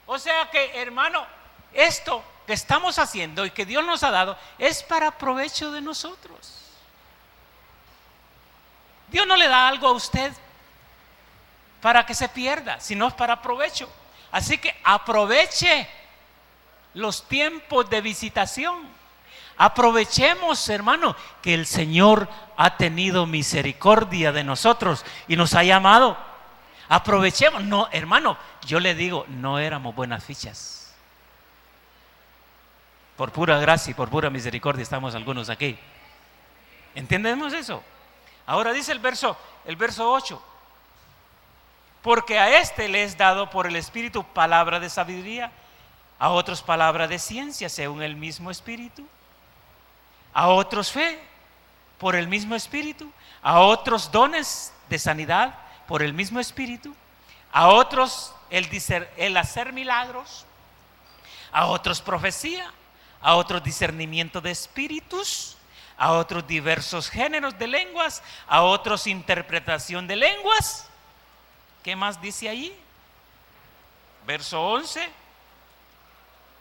O sea que, hermano, esto que estamos haciendo y que Dios nos ha dado es para provecho de nosotros. Dios no le da algo a usted para que se pierda, sino es para provecho. Así que aproveche los tiempos de visitación. Aprovechemos, hermano, que el Señor ha tenido misericordia de nosotros y nos ha llamado. Aprovechemos. No, hermano, yo le digo, no éramos buenas fichas. Por pura gracia y por pura misericordia estamos algunos aquí. ¿Entendemos eso? Ahora dice el verso 8. Porque a este le es dado por el Espíritu palabra de sabiduría, a otros palabra de ciencia según el mismo Espíritu, a otros fe por el mismo Espíritu, a otros dones de sanidad por el mismo Espíritu, a otros el hacer milagros, a otros profecía, a otros discernimiento de espíritus, a otros diversos géneros de lenguas, a otros interpretación de lenguas. ¿Qué más dice allí? Verso 11.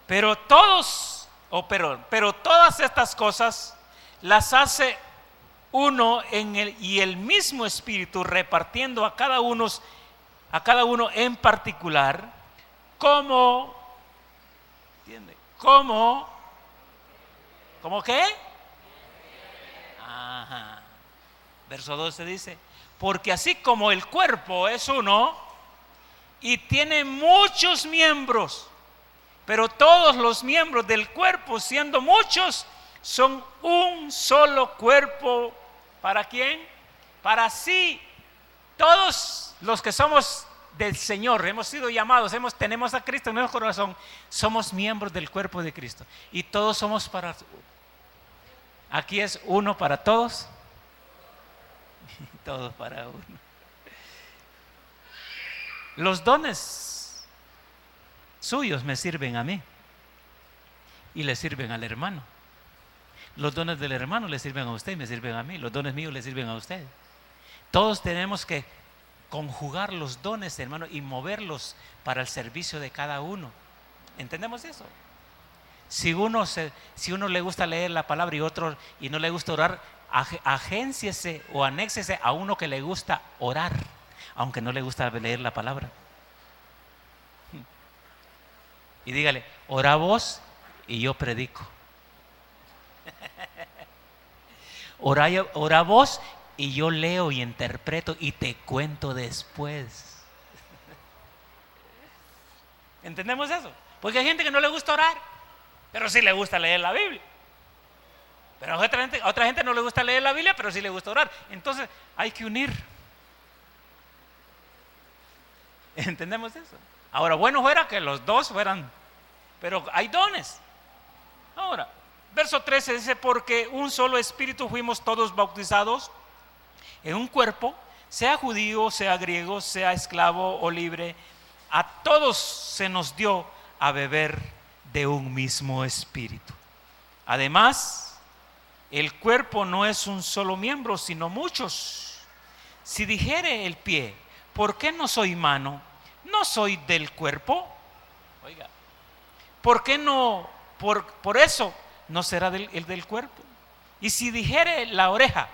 Pero todas estas cosas las hace uno y el mismo Espíritu, repartiendo a cada uno en particular, ¿cómo qué? Ajá. Verso 12 dice, porque así como el cuerpo es uno y tiene muchos miembros, pero todos los miembros del cuerpo, siendo muchos, son un solo cuerpo. ¿Para quién? Para sí. Todos los que somos del Señor, hemos sido llamados, tenemos a Cristo en nuestro corazón, somos miembros del cuerpo de Cristo. Y todos somos para... Aquí es uno para todos, y todos para uno. Los dones suyos me sirven a mí y le sirven al hermano. Los dones del hermano le sirven a usted y me sirven a mí. Los dones míos le sirven a usted. Todos tenemos que conjugar los dones, hermano, y moverlos para el servicio de cada uno. ¿Entendemos eso? Si uno le gusta leer la palabra y no le gusta orar, agénciese o anéxese a uno que le gusta orar, aunque no le gusta leer la palabra. Y dígale, ora vos y yo predico. Ora vos y yo leo y interpreto y te cuento después. ¿Entendemos eso? Porque hay gente que no le gusta orar, pero sí le gusta leer la Biblia. Pero a otra gente no le gusta leer la Biblia, pero sí le gusta orar. Entonces hay que unir. ¿Entendemos eso? Ahora, bueno fuera que los dos fueran, pero hay dones. Ahora, verso 13 dice, porque un solo espíritu fuimos todos bautizados en un cuerpo, sea judío, sea griego, sea esclavo o libre, a todos se nos dio a beber de un mismo espíritu. Además, el cuerpo no es un solo miembro, sino muchos. Si dijere el pie, ¿por qué no soy mano? ¿No soy del cuerpo? Oiga, ¿por qué no? Por eso no será el del cuerpo. Y si dijere la oreja,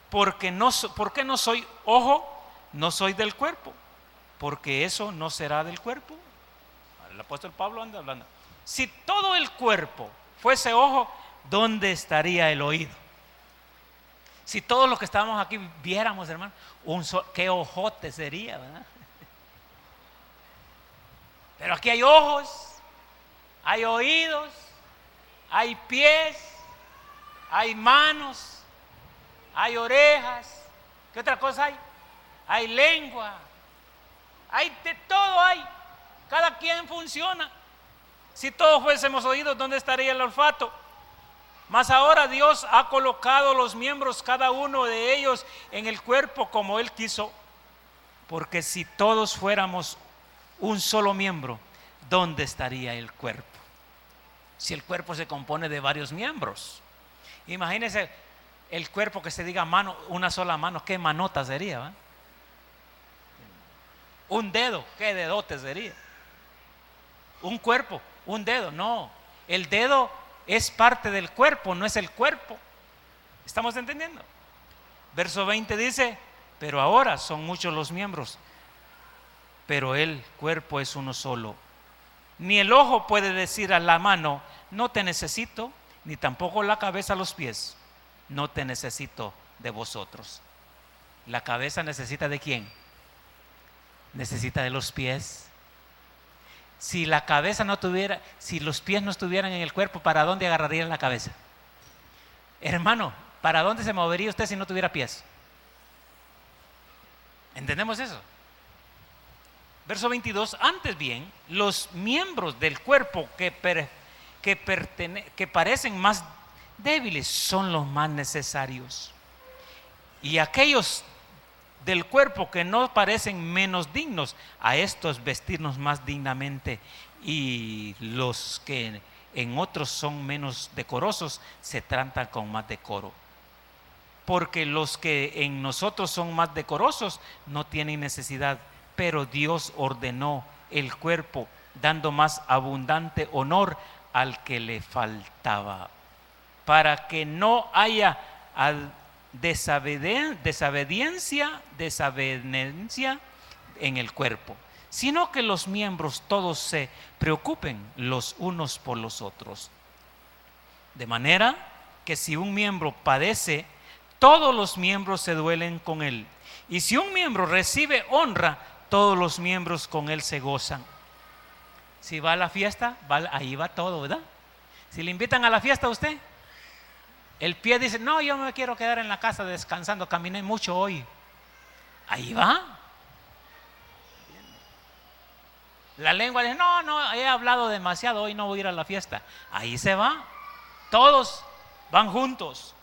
¿por qué no soy ojo? No soy del cuerpo, porque eso no será del cuerpo. El apóstol Pablo anda hablando. Si todo el cuerpo fuese ojo, ¿dónde estaría el oído? Si todos los que estábamos aquí viéramos, hermano, qué ojote sería, ¿verdad? Pero aquí hay ojos, hay oídos, hay pies, hay manos, hay orejas. ¿Qué otra cosa hay? Hay lengua, hay de todo hay. Cada quien funciona. Si todos fuésemos oídos, ¿dónde estaría el olfato? Mas ahora Dios ha colocado los miembros, cada uno de ellos, en el cuerpo como Él quiso. Porque si todos fuéramos un solo miembro, ¿dónde estaría el cuerpo? Si el cuerpo se compone de varios miembros. Imagínense el cuerpo que se diga mano, una sola mano, ¿qué manota sería? ¿Va? Un dedo, ¿qué dedote sería? Un cuerpo, un dedo, no. El dedo es parte del cuerpo, no es el cuerpo. ¿Estamos entendiendo? Verso 20 dice, pero ahora son muchos los miembros, pero el cuerpo es uno solo. Ni el ojo puede decir a la mano, no te necesito, ni tampoco la cabeza a los pies, no te necesito de vosotros. ¿La cabeza necesita de quién? necesita de los pies. Si la cabeza no tuviera, si los pies no estuvieran en el cuerpo, ¿para dónde agarraría la cabeza? Hermano, ¿para dónde se movería usted si no tuviera pies? ¿Entendemos eso? Verso 22, antes bien, los miembros del cuerpo que parecen más débiles son los más necesarios. Y aquellos del cuerpo que no parecen menos dignos, a estos vestirnos más dignamente, y los que en otros son menos decorosos se tratan con más decoro. Porque los que en nosotros son más decorosos no tienen necesidad, pero Dios ordenó el cuerpo, dando más abundante honor al que le faltaba, para que no haya desavenencia en el cuerpo, sino que los miembros todos se preocupen los unos por los otros. De manera que si un miembro padece, todos los miembros se duelen con él. Y si un miembro recibe honra, todos los miembros con él se gozan. Si va a la fiesta, ahí va todo, ¿verdad? Si le invitan a la fiesta a usted, el pie dice, no, yo me quiero quedar en la casa descansando, caminé mucho hoy. Ahí va. La lengua dice, no, he hablado demasiado, hoy no voy a ir a la fiesta. Ahí se va. Todos van juntos.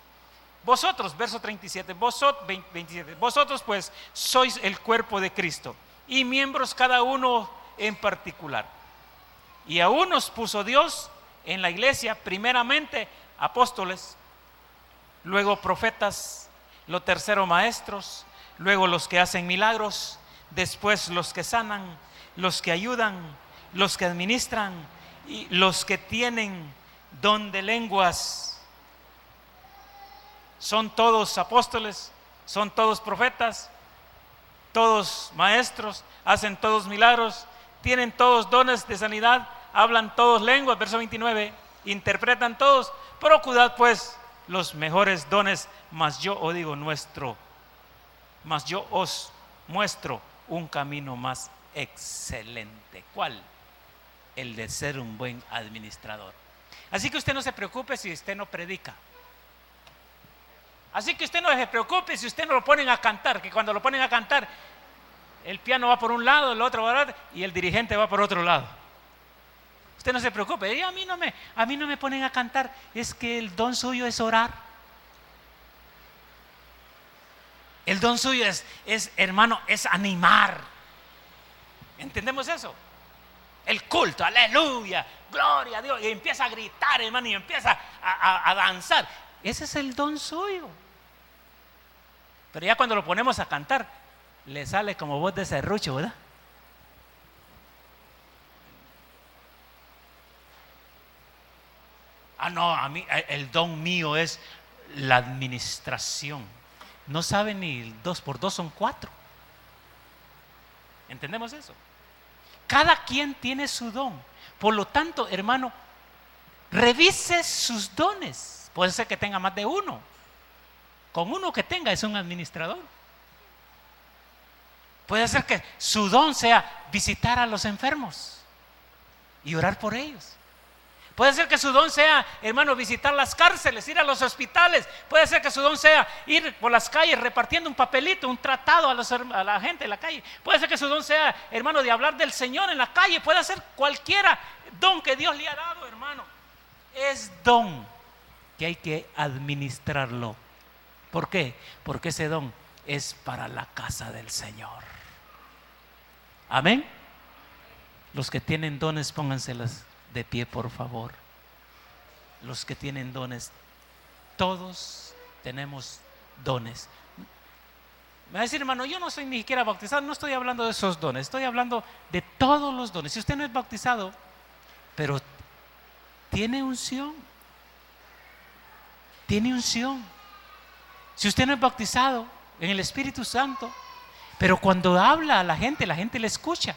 Vosotros, verso 37, vosotros pues sois el cuerpo de Cristo y miembros cada uno en particular. Y a unos puso Dios en la iglesia, primeramente apóstoles, luego profetas, lo tercero maestros, luego los que hacen milagros, después los que sanan, los que ayudan, los que administran y los que tienen don de lenguas. Son todos apóstoles, son todos profetas, todos maestros, hacen todos milagros, tienen todos dones de sanidad, hablan todos lenguas, verso 29, interpretan todos. Procurad pues los mejores dones, mas yo os muestro un camino más excelente. ¿Cuál? El de ser un buen administrador. Así que usted no se preocupe si usted no predica. Así que usted no se preocupe si usted no lo ponen a cantar, que cuando lo ponen a cantar, el piano va por un lado, el otro va por otro, y el dirigente va por otro lado. Usted no se preocupe. Y a mí no me ponen a cantar, es que el don suyo es orar. El don suyo es hermano, es animar. ¿Entendemos eso? El culto, aleluya, gloria a Dios, y empieza a gritar, hermano, y empieza a danzar. Ese es el don suyo. Pero ya cuando lo ponemos a cantar, le sale como voz de serrucho, ¿verdad? No, a mí el don mío es la administración. No sabe ni 2 por 2 son 4. ¿Entendemos eso? Cada quien tiene su don. Por lo tanto, hermano, revise sus dones. Puede ser que tenga más de uno. Con uno que tenga es un administrador. Puede ser que su don sea visitar a los enfermos y orar por ellos. Puede ser que su don sea, hermano, visitar las cárceles, ir a los hospitales. Puede ser que su don sea ir por las calles repartiendo un papelito, un tratado a la gente en la calle. Puede ser que su don sea, hermano, de hablar del Señor en la calle. Puede ser cualquiera don que Dios le ha dado, hermano. Es don que hay que administrarlo. ¿Por qué? Porque ese don es para la casa del Señor. Amén. Los que tienen dones, pónganselas de pie, por favor. Los que tienen dones, todos tenemos dones. Me va a decir, hermano, yo no soy ni siquiera bautizado. No estoy hablando de esos dones, estoy hablando de todos los dones. Si usted no es bautizado, pero tiene unción, tiene unción. Si usted no es bautizado en el Espíritu Santo, pero cuando habla a la gente le escucha.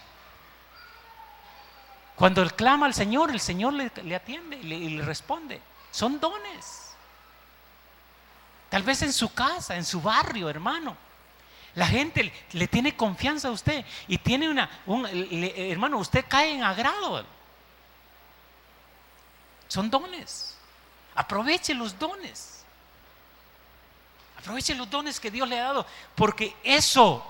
Cuando él clama al Señor, el Señor le atiende y le responde. Son dones. Tal vez en su casa, en su barrio, hermano. La gente le tiene confianza a usted y tiene hermano, usted cae en agrado. Son dones. Aproveche los dones. Aproveche los dones que Dios le ha dado, porque eso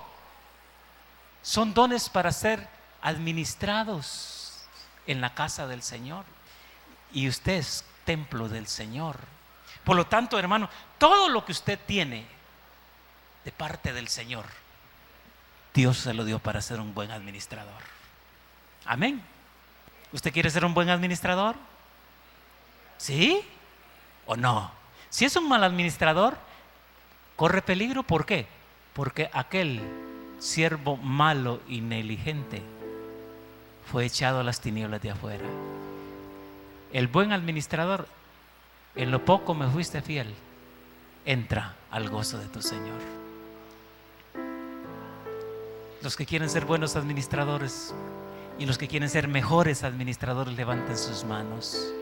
son dones para ser administrados en la casa del Señor. Y usted es templo del Señor. Por lo tanto, hermano, todo lo que usted tiene de parte del Señor, Dios se lo dio para ser un buen administrador. Amén. ¿Usted quiere ser un buen administrador? ¿Sí o no? Si es un mal administrador, corre peligro. ¿Por qué? Porque aquel siervo malo y negligente fue echado a las tinieblas de afuera. El buen administrador, en lo poco me fuiste fiel, entra al gozo de tu Señor. Los que quieren ser buenos administradores y los que quieren ser mejores administradores, levanten sus manos.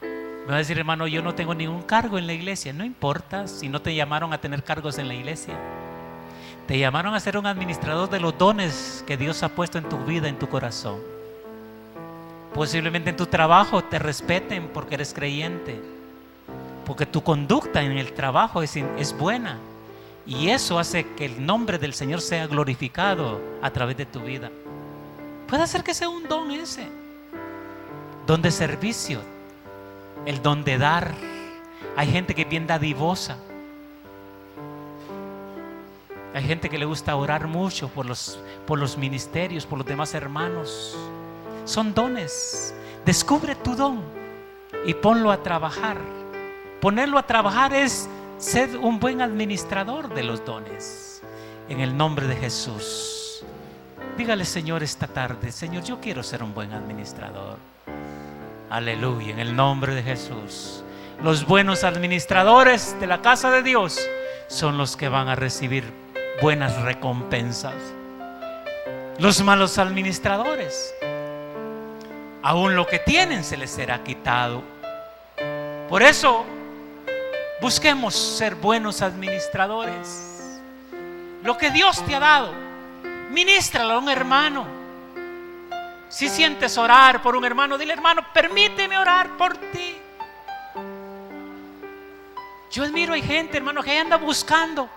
Me va a decir, hermano, yo no tengo ningún cargo en la iglesia. No importa si no te llamaron a tener cargos en la iglesia. Te llamaron a ser un administrador de los dones que Dios ha puesto en tu vida, en tu corazón. Posiblemente en tu trabajo te respeten porque eres creyente, porque tu conducta en el trabajo es buena, y eso hace que el nombre del Señor sea glorificado a través de tu vida. Puede ser que sea un don ese, don de servicio, el don de dar. Hay gente que es bien dadivosa. Hay gente que le gusta orar mucho por los ministerios, por los demás hermanos. Son dones. Descubre tu don y ponlo a trabajar. Ponerlo a trabajar es ser un buen administrador de los dones. En el nombre de Jesús. Dígale, Señor, esta tarde: Señor, yo quiero ser un buen administrador. Aleluya, en el nombre de Jesús. Los buenos administradores de la casa de Dios son los que van a recibir buenas recompensas. Los malos administradores, aún lo que tienen se les será quitado. Por eso, busquemos ser buenos administradores. Lo que Dios te ha dado, ministralo a un hermano. Si sientes orar por un hermano, dile: hermano, permíteme orar por ti. Yo admiro, hay gente, hermano, que anda buscando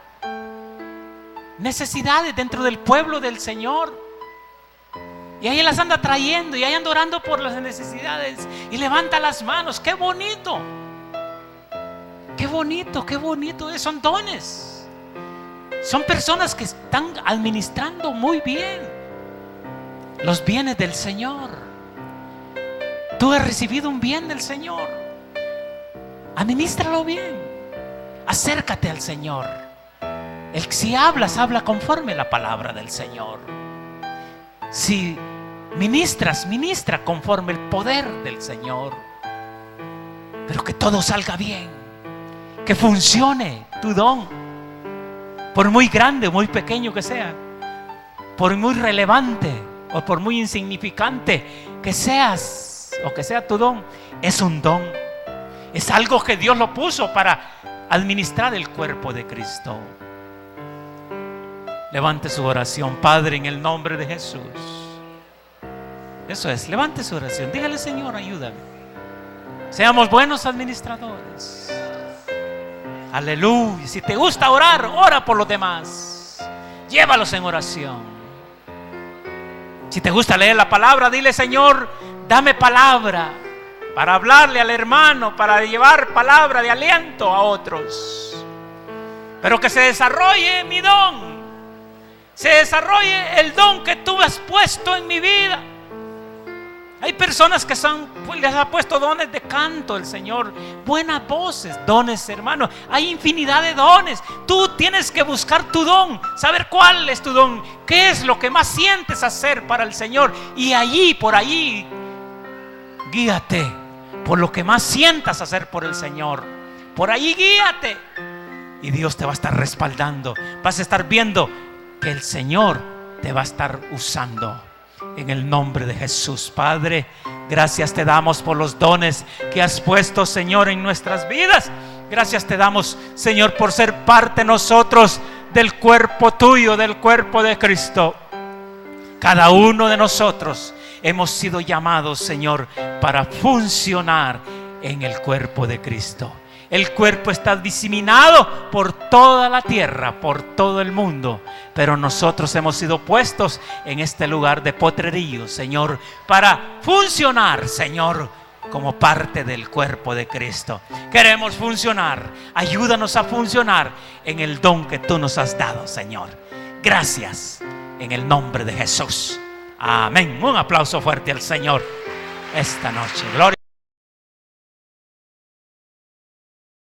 necesidades dentro del pueblo del Señor, y ahí las anda trayendo, y ahí anda orando por las necesidades, y levanta las manos. ¡Qué bonito! ¡Qué bonito, qué bonito! Son dones. Son personas que están administrando muy bien los bienes del Señor. Tú has recibido un bien del Señor. Administralo bien. Acércate al Señor. Si hablas, habla conforme a la palabra del Señor. Si ministras, ministra conforme el poder del Señor. Pero que todo salga bien, que funcione tu don, por muy grande o muy pequeño que sea, por muy relevante o por muy insignificante que seas o que sea tu don. Es un don, es algo que Dios lo puso para administrar el cuerpo de Cristo. Levante su oración. Padre, en el nombre de Jesús. Eso es, levante su oración. Dígale: Señor, ayúdame. Seamos buenos administradores. Aleluya. Si te gusta orar, ora por los demás. Llévalos en oración. Si te gusta leer la palabra, dile: Señor, dame palabra para hablarle al hermano, para llevar palabra de aliento a otros. Pero que se desarrolle mi don, se desarrolle el don que tú has puesto en mi vida. Hay personas que les ha puesto dones de canto el Señor, buenas voces, dones, hermano. Hay infinidad de dones. Tú tienes que buscar tu don, saber cuál es tu don, qué es lo que más sientes hacer para el Señor, y por allí guíate por lo que más sientas hacer por el Señor. Por allí guíate, y Dios te va a estar respaldando. Vas a estar viendo que el Señor te va a estar usando. En el nombre de Jesús. Padre, gracias te damos por los dones que has puesto, Señor, en nuestras vidas. Gracias te damos, Señor, por ser parte de nosotros del cuerpo tuyo, del cuerpo de Cristo. Cada uno de nosotros hemos sido llamados, Señor, para funcionar en el cuerpo de Cristo. El cuerpo está diseminado por toda la tierra, por todo el mundo, pero nosotros hemos sido puestos en este lugar de potrerío, Señor, para funcionar, Señor, como parte del cuerpo de Cristo. Queremos funcionar. Ayúdanos a funcionar en el don que tú nos has dado, Señor. Gracias, en el nombre de Jesús. Amén. Un aplauso fuerte al Señor esta noche. Gloria.